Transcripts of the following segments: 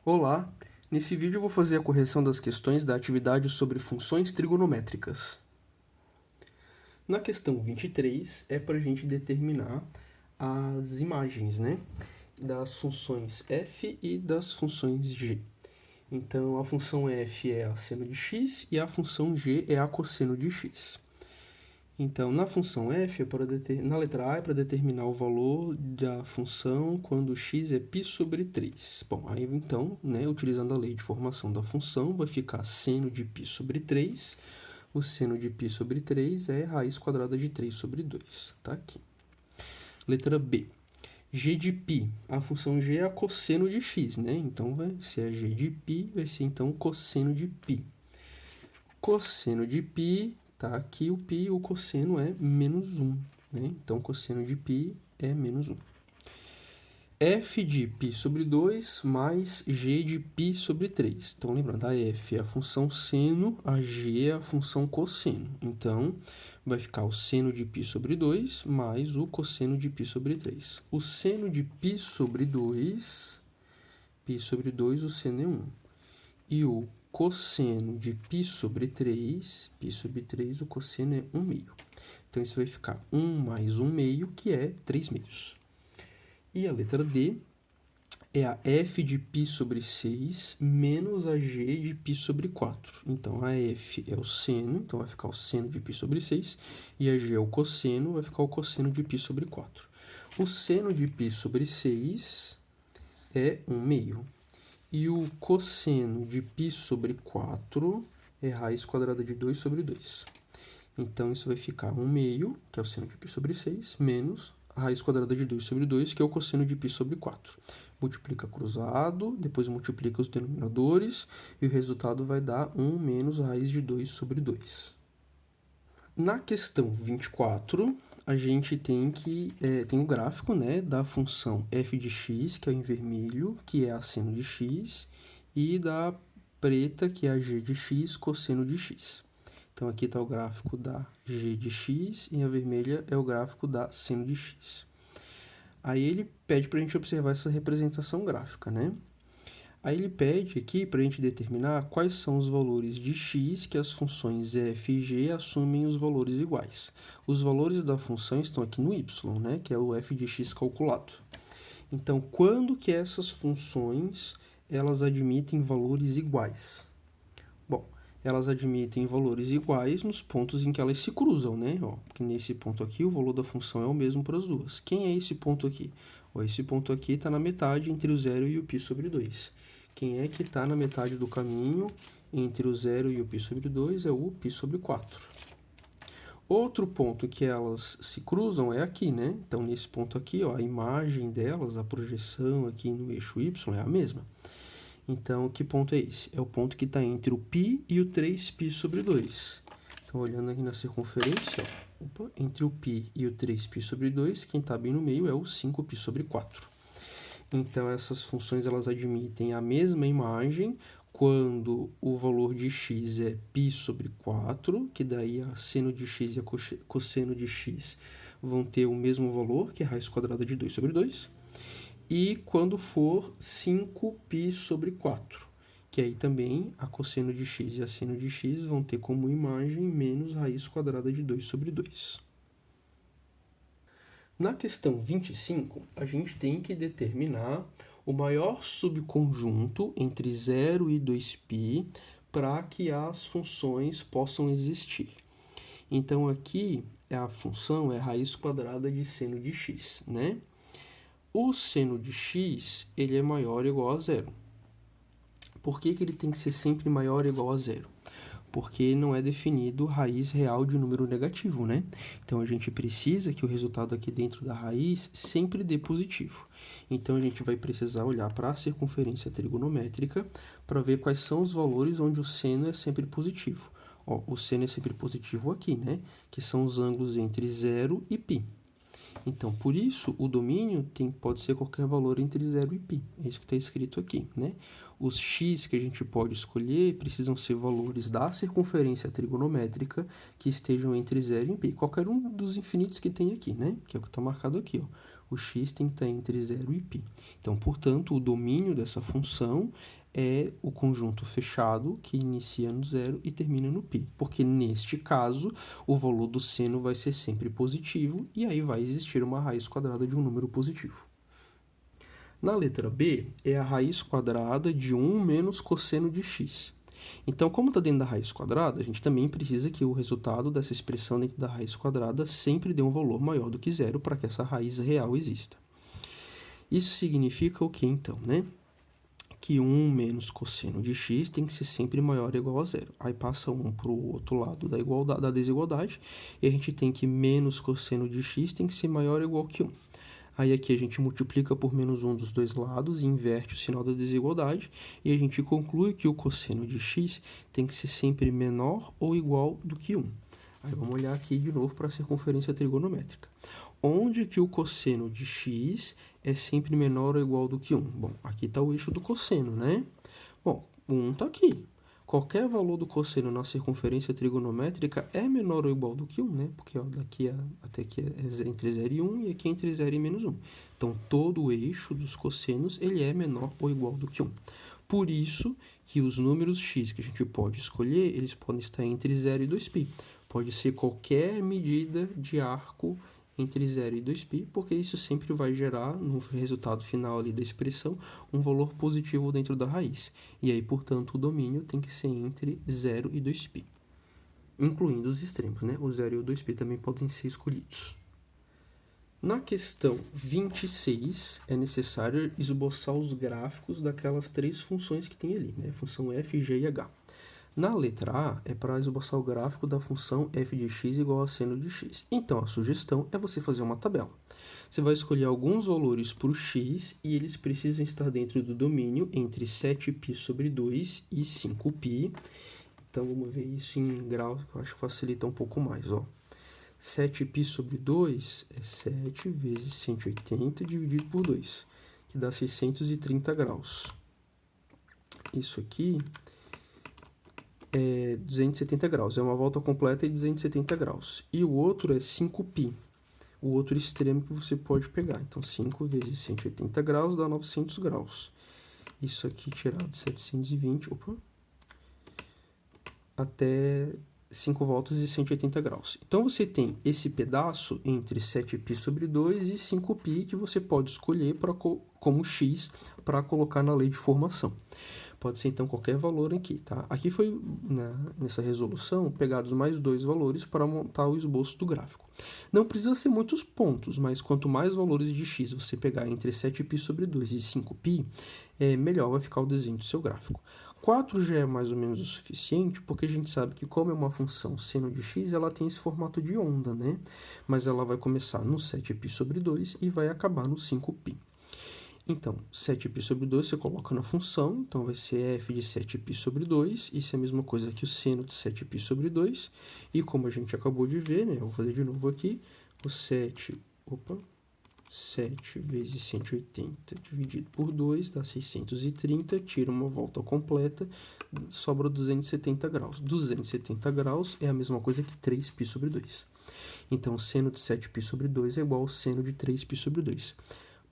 Olá! Nesse vídeo eu vou fazer a correção das questões da atividade sobre funções trigonométricas. Na questão 23 é para a gente determinar as imagens, né, das funções f e das funções g. Então, a função f é a seno de x e a função g é a cosseno de x. Então, na função f, na letra A é para determinar o valor da função quando x é π sobre 3. Bom, aí então, né, utilizando a lei de formação da função, vai ficar seno de π sobre 3. O seno de π sobre 3 é raiz quadrada de 3 sobre 2. Tá aqui. Letra B. G de π. A função g é a cosseno de x, né? Então, se é g de π, vai ser então cosseno de π. Cosseno de π... Tá aqui o π, o cosseno é menos 1, né? Então, cosseno de π é menos 1. F de π sobre 2 mais g de π sobre 3. Então, lembrando, a f é a função seno, a g é a função cosseno. Então, vai ficar o seno de π sobre 2 mais o cosseno de π sobre 3. O seno de π sobre 2, o seno é 1. E o cosseno de π sobre 3, o cosseno é 1 meio. Então, isso vai ficar 1 mais 1 meio, que é 3 meios. E a letra D é a f de π sobre 6 menos a g de π sobre 4. Então, a f é o seno, então vai ficar o seno de π sobre 6, e a g é o cosseno, vai ficar o cosseno de π sobre 4. O seno de π sobre 6 é 1 meio. E o cosseno de π sobre 4 é raiz quadrada de 2 sobre 2. Então, isso vai ficar 1 meio, que é o seno de π sobre 6, menos a raiz quadrada de 2 sobre 2, que é o cosseno de π sobre 4. Multiplica cruzado, depois multiplica os denominadores, e o resultado vai dar 1 menos a raiz de 2 sobre 2. Na questão 24, a gente tem o gráfico, né, da função f de x, que é em vermelho, que é a seno de x, e da preta, que é a g de x, cosseno de x. Então, aqui está o gráfico da g de x, e a vermelha é o gráfico da seno de x. Aí ele pede para a gente observar essa representação gráfica, né? Aí ele pede aqui para a gente determinar quais são os valores de x que as funções f e g assumem os valores iguais. Os valores da função estão aqui no y, né, que é o f de x calculado. Então, quando que essas funções elas admitem valores iguais? Bom, elas admitem valores iguais nos pontos em que elas se cruzam, né? Ó, porque nesse ponto aqui o valor da função é o mesmo para as duas. Quem é esse ponto aqui? Ó, esse ponto aqui está na metade entre o 0 e o π sobre 2. Quem é que está na metade do caminho entre o 0 e o π sobre 2 é o π sobre 4. Outro ponto que elas se cruzam é aqui, né? Então, nesse ponto aqui, ó, a imagem delas, a projeção aqui no eixo y é a mesma. Então, que ponto é esse? É o ponto que está entre o π e o 3π sobre 2. Então, olhando aqui na circunferência, ó, entre o π e o 3π sobre 2, quem está bem no meio é o 5π sobre 4. Então, essas funções elas admitem a mesma imagem quando o valor de x é π sobre 4, que daí a seno de x e a cosseno de x vão ter o mesmo valor, que é raiz quadrada de 2 sobre 2. E quando for 5π sobre 4, que aí também a cosseno de x e a seno de x vão ter como imagem menos raiz quadrada de 2 sobre 2. Na questão 25, a gente tem que determinar o maior subconjunto entre 0 e 2π para que as funções possam existir. Então, aqui a função é raiz quadrada de seno de x, né? O seno de x, ele é maior ou igual a zero. Por que ele tem que ser sempre maior ou igual a zero? Porque não é definido raiz real de número negativo, né? Então, a gente precisa que o resultado aqui dentro da raiz sempre dê positivo. Então, a gente vai precisar olhar para a circunferência trigonométrica para ver quais são os valores onde o seno é sempre positivo. Ó, o seno é sempre positivo aqui, né? Que são os ângulos entre 0 e π. Então, por isso, o domínio pode ser qualquer valor entre 0 e π. É isso que está escrito aqui, né? Os x que a gente pode escolher precisam ser valores da circunferência trigonométrica que estejam entre 0 e π. Qualquer um dos infinitos que tem aqui, né? Que é o que está marcado aqui, ó. O x tem que estar entre 0 e π. Então, portanto, o domínio dessa função é o conjunto fechado que inicia no 0 e termina no π. Porque, neste caso, o valor do seno vai ser sempre positivo e aí vai existir uma raiz quadrada de um número positivo. Na letra B, é a raiz quadrada de 1 menos cosseno de x. Então, como está dentro da raiz quadrada, a gente também precisa que o resultado dessa expressão dentro da raiz quadrada sempre dê um valor maior do que 0 para que essa raiz real exista. Isso significa o que, então, né? Que 1 menos cosseno de x tem que ser sempre maior ou igual a 0. Aí passa 1 para o outro lado da desigualdade, e a gente tem que menos cosseno de x tem que ser maior ou igual que 1. Aí aqui a gente multiplica por menos 1 dos dois lados e inverte o sinal da desigualdade, e a gente conclui que o cosseno de x tem que ser sempre menor ou igual do que 1. Aí vamos olhar aqui de novo para a circunferência trigonométrica. Onde que o cosseno de x é sempre menor ou igual do que 1? Bom, aqui está o eixo do cosseno, né? Bom, 1 está aqui. Qualquer valor do cosseno na circunferência trigonométrica é menor ou igual do que 1, né? Porque ó, daqui até aqui é entre 0 e 1 e aqui é entre 0 e menos 1. Então, todo o eixo dos cossenos ele é menor ou igual do que 1. Por isso que os números x que a gente pode escolher, eles podem estar entre 0 e 2π. Pode ser qualquer medida de arco entre 0 e 2π, porque isso sempre vai gerar, no resultado final ali da expressão, um valor positivo dentro da raiz. E aí, portanto, o domínio tem que ser entre 0 e 2π, incluindo os extremos, né? O 0 e o 2π também podem ser escolhidos. Na questão 26, é necessário esboçar os gráficos daquelas três funções que tem ali, né? Função f, g e h. Na letra A, é para esboçar o gráfico da função f de x igual a seno de x. Então, a sugestão é você fazer uma tabela. Você vai escolher alguns valores para o x e eles precisam estar dentro do domínio entre 7π sobre 2 e 5π. Então, vamos ver isso em grau, que eu acho que facilita um pouco mais, ó. 7π sobre 2 é 7 vezes 180 dividido por 2, que dá 630 graus. Isso aqui é 270 graus, é uma volta completa de 270 graus. E o outro é 5π, o outro extremo que você pode pegar. Então, 5 vezes 180 graus dá 900 graus. Isso aqui tirado de 720, até 5 voltas e 180 graus. Então, você tem esse pedaço entre 7π sobre 2 e 5π que você pode escolher como x para colocar na lei de formação. Pode ser, então, qualquer valor aqui, tá? Aqui foi, nessa resolução, pegados mais dois valores para montar o esboço do gráfico. Não precisa ser muitos pontos, mas quanto mais valores de x você pegar entre 7π sobre 2 e 5π, melhor vai ficar o desenho do seu gráfico. 4 já é mais ou menos o suficiente, porque a gente sabe que como é uma função seno de x, ela tem esse formato de onda, né? Mas ela vai começar no 7π sobre 2 e vai acabar no 5π. Então, 7π sobre 2 você coloca na função, então vai ser f de 7π sobre 2, isso é a mesma coisa que o seno de 7π sobre 2, e como a gente acabou de ver, né, eu vou fazer de novo aqui, o 7 vezes 180 dividido por 2 dá 630, tira uma volta completa, sobra 270 graus. 270 graus é a mesma coisa que 3π sobre 2. Então, seno de 7π sobre 2 é igual ao seno de 3π sobre 2.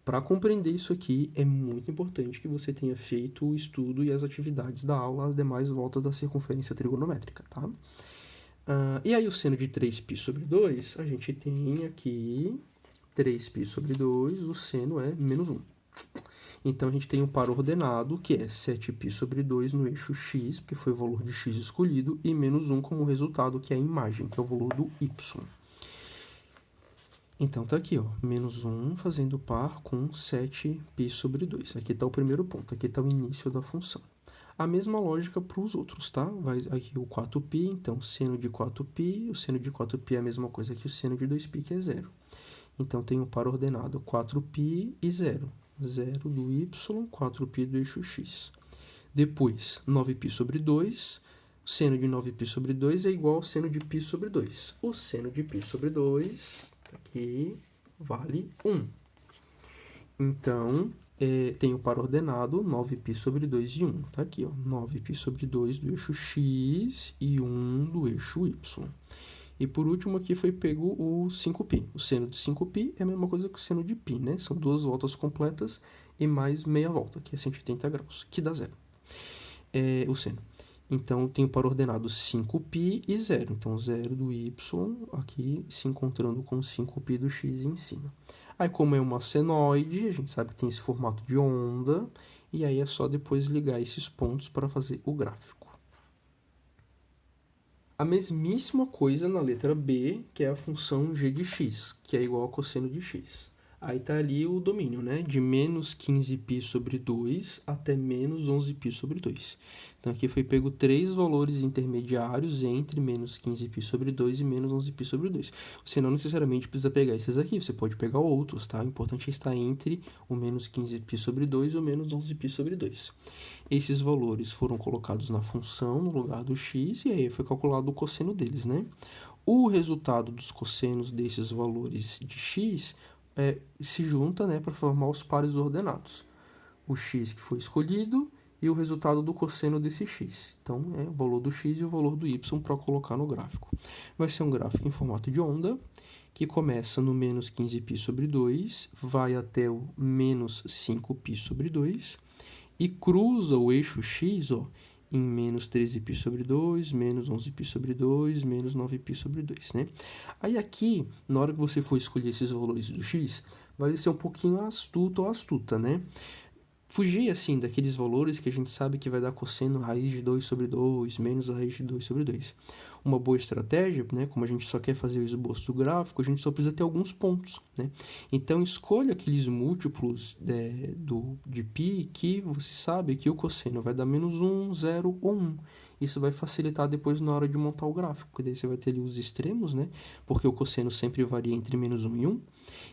Para compreender isso aqui, é muito importante que você tenha feito o estudo e as atividades da aula, as demais voltas da circunferência trigonométrica, tá? E aí, o seno de 3π sobre 2, a gente tem aqui 3π sobre 2, o seno é menos 1. Então, a gente tem um par ordenado, que é 7π sobre 2 no eixo x, porque foi o valor de x escolhido, e menos 1 como resultado, que é a imagem, que é o valor do y. Então, tá aqui, ó, menos 1 fazendo par com 7π sobre 2. Aqui está o primeiro ponto, aqui está o início da função. A mesma lógica para os outros, tá? Vai aqui o 4π, então, seno de 4π, o seno de 4π é a mesma coisa que o seno de 2π, que é 0. Então, tem um par ordenado 4π e 0. 0 do y, 4π do eixo x. Depois, 9π sobre 2, o seno de 9π sobre 2 é igual ao seno de π sobre 2. O seno de π sobre 2... aqui vale 1. Então, tem o par ordenado 9π sobre 2 e 1. Tá aqui, ó, 9π sobre 2 do eixo x e 1 do eixo y. E por último aqui foi pego o 5π. O seno de 5π é a mesma coisa que o seno de π, né? São 2 voltas completas e mais meia volta, que é 180 graus, que dá zero. O seno. Então, tenho para ordenado 5π e 0. Então, 0 do y aqui se encontrando com 5π do x em cima. Aí, como é uma senoide, a gente sabe que tem esse formato de onda, e aí é só depois ligar esses pontos para fazer o gráfico. A mesmíssima coisa na letra B, que é a função g de x, que é igual a cosseno de x. Aí tá ali o domínio, né? De menos 15π sobre 2 até menos 11π sobre 2. Então, aqui foi pego 3 valores intermediários entre menos 15π sobre 2 e menos 11π sobre 2. Você não necessariamente precisa pegar esses aqui, você pode pegar outros, tá? O importante é estar entre o menos 15π sobre 2 e o menos 11π sobre 2. Esses valores foram colocados na função no lugar do x e aí foi calculado o cosseno deles, né? O resultado dos cossenos desses valores de x se junta, né, para formar os pares ordenados. O x que foi escolhido e o resultado do cosseno desse x. Então, o valor do x e o valor do y para colocar no gráfico. Vai ser um gráfico em formato de onda, que começa no menos 15π sobre 2, vai até o menos 5π sobre 2, e cruza o eixo x, em menos 13π sobre 2, menos 11π sobre 2, menos 9π sobre 2, né? Aí aqui, na hora que você for escolher esses valores do x, vai ser um pouquinho astuto ou astuta, né? Fugir, assim, daqueles valores que a gente sabe que vai dar cosseno raiz de 2 sobre 2, menos a raiz de 2 sobre 2. Uma boa estratégia, né, como a gente só quer fazer o esboço do gráfico, a gente só precisa ter alguns pontos, né? Então, escolha aqueles múltiplos de π que você sabe que o cosseno vai dar menos 1, 0 ou 1. Isso vai facilitar depois na hora de montar o gráfico, porque daí você vai ter ali os extremos, né? Porque o cosseno sempre varia entre menos 1 e 1.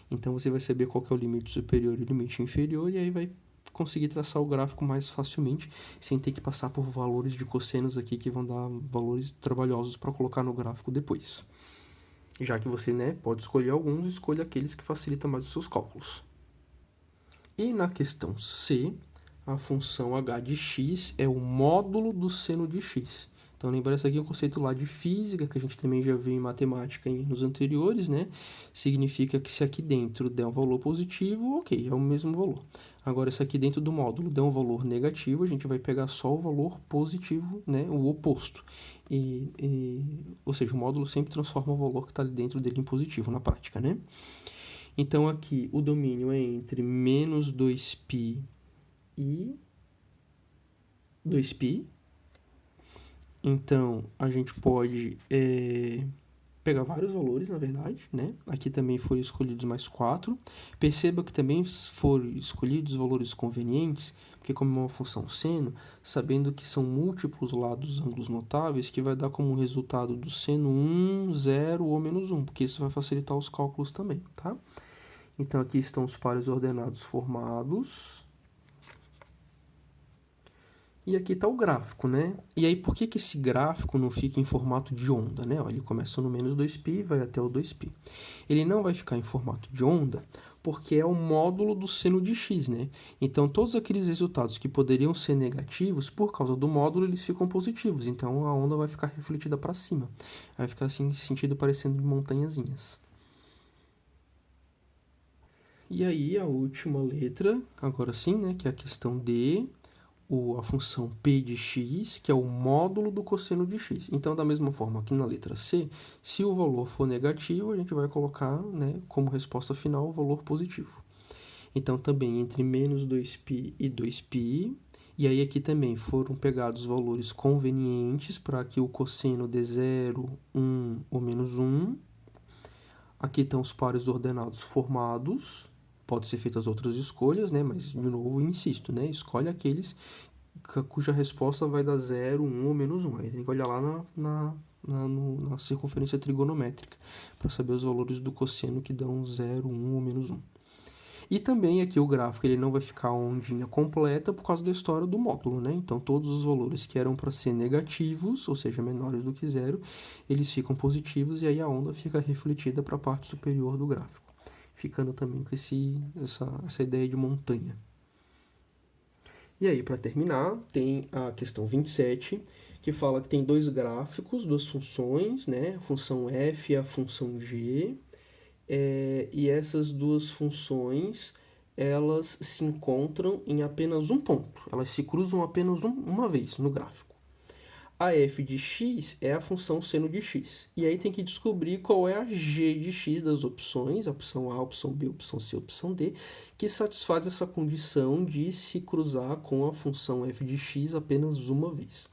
Então, você vai saber qual que é o limite superior e o limite inferior, e aí vai conseguir traçar o gráfico mais facilmente, sem ter que passar por valores de cossenos aqui que vão dar valores trabalhosos para colocar no gráfico depois. Já que você, né, pode escolher alguns, escolha aqueles que facilitam mais os seus cálculos. E na questão C, a função h de x é o módulo do seno de x. Então, lembra, esse aqui é um conceito lá de física, que a gente também já viu em matemática em anos anteriores, né? Significa que se aqui dentro der um valor positivo, ok, é o mesmo valor. Agora, se aqui dentro do módulo der um valor negativo, a gente vai pegar só o valor positivo, né? O oposto. Ou seja, o módulo sempre transforma o valor que está ali dentro dele em positivo na prática, né? Então, aqui o domínio é entre menos 2π e 2π. Então, a gente pode pegar vários valores, na verdade, né? Aqui também foram escolhidos mais 4. Perceba que também foram escolhidos valores convenientes, porque como é uma função seno, sabendo que são múltiplos lá dos ângulos notáveis, que vai dar como resultado do seno 1, 0 ou menos 1, porque isso vai facilitar os cálculos também, tá? Então, aqui estão os pares ordenados formados. E aqui está o gráfico, né? E aí, por que esse gráfico não fica em formato de onda, né? Ele começa no menos 2π e vai até o 2π. Ele não vai ficar em formato de onda porque é o módulo do seno de x, né? Então, todos aqueles resultados que poderiam ser negativos, por causa do módulo, eles ficam positivos. Então, a onda vai ficar refletida para cima. Vai ficar assim, sentido parecendo montanhazinhas. E aí, a última letra, agora sim, né? Que é a questão D. A função p de x, que é o módulo do cosseno de x. Então, da mesma forma, aqui na letra C, se o valor for negativo, a gente vai colocar, né, como resposta final o valor positivo. Então, também entre menos 2π e 2π, e aí aqui também foram pegados valores convenientes para que o cosseno dê 0, 1 ou menos 1. Aqui estão os pares ordenados formados. Pode ser feitas outras escolhas, né? Mas, de novo, insisto, né? Escolhe aqueles cuja resposta vai dar 0, 1 ou menos 1. Aí tem que olhar lá na circunferência trigonométrica para saber os valores do cosseno que dão 0, 1 ou menos 1. E também aqui o gráfico ele não vai ficar a ondinha completa por causa da história do módulo, né? Então, todos os valores que eram para ser negativos, ou seja, menores do que 0, eles ficam positivos e aí a onda fica refletida para a parte superior do gráfico, ficando também com essa ideia de montanha. E aí, para terminar, tem a questão 27, que fala que tem dois gráficos, duas funções, né? A função f e a função g. E essas duas funções, elas se encontram em apenas um ponto. Elas se cruzam apenas uma vez no gráfico. A f de x é a função seno de x. E aí tem que descobrir qual é a g de x das opções, a opção A, a opção B, a opção C, a opção D, que satisfaz essa condição de se cruzar com a função f de x apenas uma vez.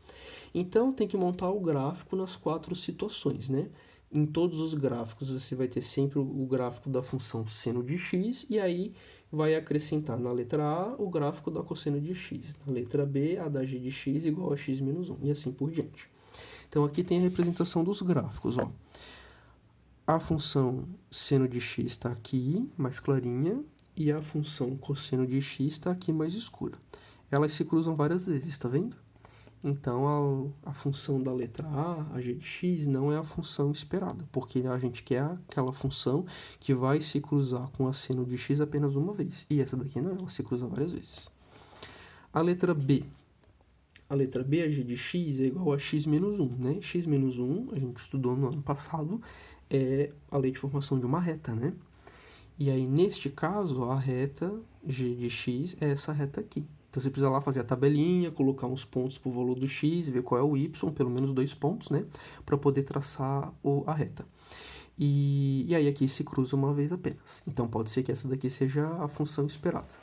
Então tem que montar o gráfico nas quatro situações, né? Em todos os gráficos você vai ter sempre o gráfico da função seno de x, e aí vai acrescentar na letra A o gráfico da cosseno de x, na letra B a da g de x igual a x menos 1, e assim por diante. Então aqui tem a representação dos gráficos, ó. A função seno de x está aqui, mais clarinha, e a função cosseno de x está aqui, mais escura. Elas se cruzam várias vezes, tá vendo? Então, a função da letra A, a g de x, não é a função esperada, porque a gente quer aquela função que vai se cruzar com a seno de x apenas uma vez. E essa daqui não, ela se cruza várias vezes. A letra B, a g de x é igual a x menos 1, né? X menos 1, a gente estudou no ano passado, é a lei de formação de uma reta, né? E aí, neste caso, a reta g de x é essa reta aqui. Então, você precisa lá fazer a tabelinha, colocar uns pontos para o valor do x, ver qual é o y, pelo menos 2 pontos, né? Para poder traçar a reta. E aí, aqui se cruza uma vez apenas. Então, pode ser que essa daqui seja a função esperada.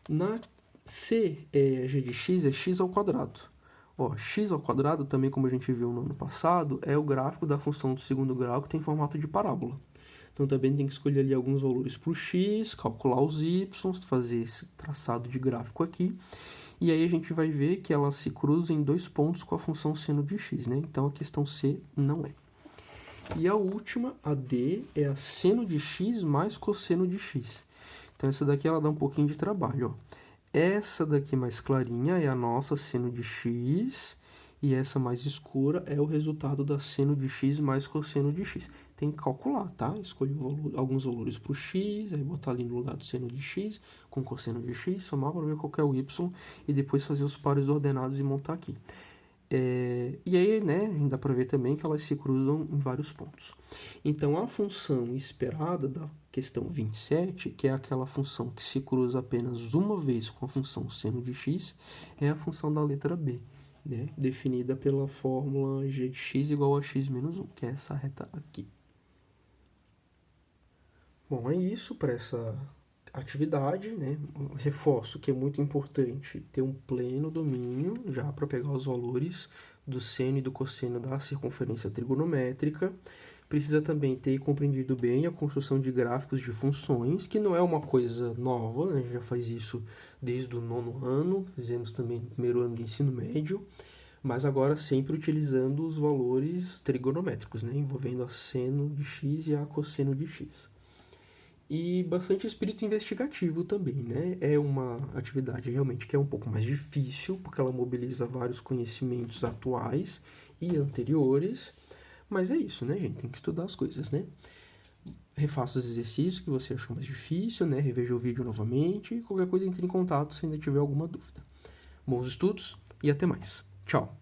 Na C, g de x é x ao quadrado. Ó, x ao quadrado, também como a gente viu no ano passado, é o gráfico da função do segundo grau que tem formato de parábola. Então, também tem que escolher ali alguns valores para o x, calcular os y, fazer esse traçado de gráfico aqui. E aí a gente vai ver que ela se cruza em 2 pontos com a função seno de x, né? Então, a questão C não é. E a última, a D, é a seno de x mais cosseno de x. Então, essa daqui ela dá um pouquinho de trabalho, ó. Essa daqui mais clarinha é a nossa seno de x, e essa mais escura é o resultado da seno de x mais cosseno de x. Tem que calcular, tá? Escolher alguns valores para o x, aí botar ali no lugar do seno de x, com cosseno de x, somar para ver qual é o y, e depois fazer os pares ordenados e montar aqui. E aí, né, dá para ver também que elas se cruzam em vários pontos. Então, a função esperada da questão 27, que é aquela função que se cruza apenas uma vez com a função seno de x, é a função da letra B, né, definida pela fórmula g de x igual a x menos 1, que é essa reta aqui. Bom, é isso para essa atividade, né? Reforço que é muito importante ter um pleno domínio já para pegar os valores do seno e do cosseno da circunferência trigonométrica. Precisa também ter compreendido bem a construção de gráficos de funções, que não é uma coisa nova, né? A gente já faz isso desde o 9º ano, fizemos também no 1º ano do ensino médio, mas agora sempre utilizando os valores trigonométricos, né? Envolvendo a seno de x e a cosseno de x. E bastante espírito investigativo também, né? É uma atividade realmente que é um pouco mais difícil, porque ela mobiliza vários conhecimentos atuais e anteriores, mas é isso, né, gente? Tem que estudar as coisas, né? Refaça os exercícios que você achou mais difícil, né? Reveja o vídeo novamente e qualquer coisa entre em contato se ainda tiver alguma dúvida. Bons estudos e até mais. Tchau!